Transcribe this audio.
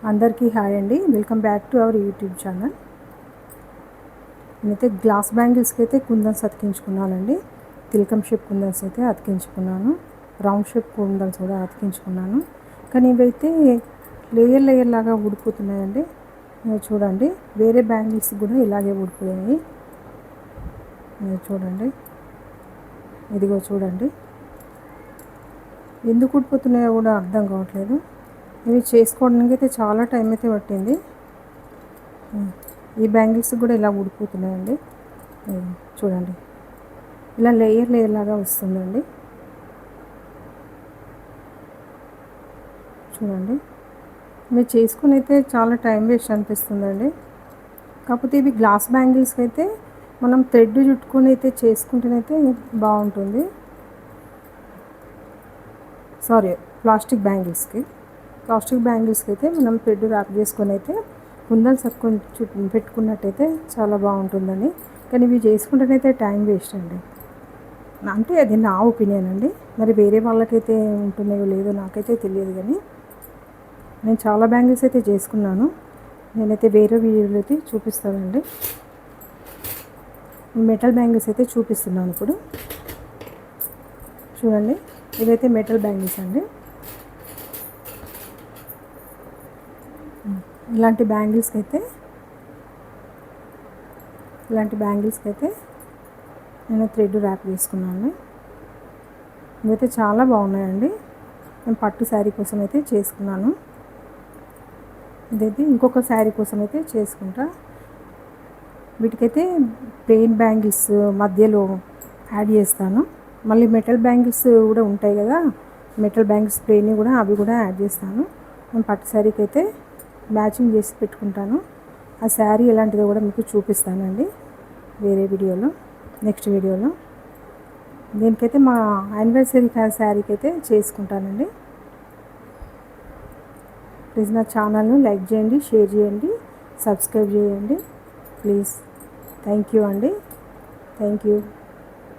అందరికీ హాయ్ అండి. Welcome back to our YouTube channel. నేనైతే గ్లాస్ బ్యాంగిల్స్కి అయితే కుందన్స్ అతికించుకున్నానండి. తిలకం షేప్ కుందన్స్ అయితే అతికించుకున్నాను. రౌండ్ షేప్ కుందన్స్ కూడా అతికించుకున్నాను. కానీ ఇవైతే లేయర్ లేయర్ లాగా ఊడిపోతున్నాయండి. చూడండి, వేరే బ్యాంగిల్స్ కూడా ఇలాగే ఊడిపోయాయి. చూడండి, ఇదిగో చూడండి, ఎందుకు ఊడిపోతున్నాయో కూడా అర్థం కావట్లేదు. ఇవి చేసుకోవడానికి అయితే చాలా టైం అయితే పట్టింది. ఈ బ్యాంగిల్స్ కూడా ఇలా ఊడిపోతున్నాయండి. చూడండి, ఇలా లేయర్ లేయర్ లాగా వస్తుందండి. చూడండి, మీరు చేసుకుని అయితే చాలా టైం వేస్ట్ అనిపిస్తుందండి. కాకపోతే ఇవి గ్లాస్ బ్యాంగిల్స్కి అయితే మనం థ్రెడ్ చుట్టుకొని అయితే చేసుకుంటేనైతే బాగుంటుంది. సారీ, ప్లాస్టిక్ బ్యాంగిల్స్కి అయితే మనం థ్రెడ్ ర్యాప్ చేసుకొని అయితే కుందన్స్ పెట్టుకున్నట్టయితే చాలా బాగుంటుందండి. కానీ ఇవి చేసుకుంటేనైతే టైం వేస్ట్ అండి. అంటే అది నా ఒపీనియన్ అండి. మరి వేరే వాళ్ళకైతే ఉంటున్నాయో లేదో నాకైతే తెలియదు. కానీ నేను చాలా బ్యాంగిల్స్ అయితే చేసుకున్నాను. నేనైతే వేరే వీడియోలో అయితే చూపిస్తానండి. మెటల్ బ్యాంగిల్స్ అయితే చూపిస్తున్నాను ఇప్పుడు. చూడండి, ఇదైతే మెటల్ బ్యాంగిల్స్ అండి. ఇలాంటి బ్యాంగిల్స్కి అయితే నేను థ్రెడ్ ర్యాప్ చేసుకున్నాను. ఇవైతే చాలా బాగున్నాయండి. నేను పట్టు శారీ కోసం అయితే చేసుకున్నాను. ఇదైతే ఇంకొక శారీ కోసం అయితే చేసుకుంటా. వీటికైతే ప్లెయిన్ బ్యాంగిల్స్ మధ్యలో యాడ్ చేస్తాను. మళ్ళీ మెటల్ బ్యాంగిల్స్ కూడా ఉంటాయి కదా, మెటల్ బ్యాంగిల్స్ ప్లెయిన్ కూడా అవి కూడా యాడ్ చేస్తాను. నేను పట్టు శారీకి అయితే మ్యాచింగ్ చేసి పెట్టుకుంటాను. ఆ శారీ ఎలాంటిదో కూడా మీకు చూపిస్తానండి వేరే వీడియోలో, నెక్స్ట్ వీడియోలో. దీనికైతే మా యానివర్సరీ శారీకి అయితే చేసుకుంటానండి. ప్లీజ్ నా ఛానల్ను లైక్ చేయండి, షేర్ చేయండి, సబ్స్క్రైబ్ చేయండి ప్లీజ్. థ్యాంక్ యూ అండి. Thank you.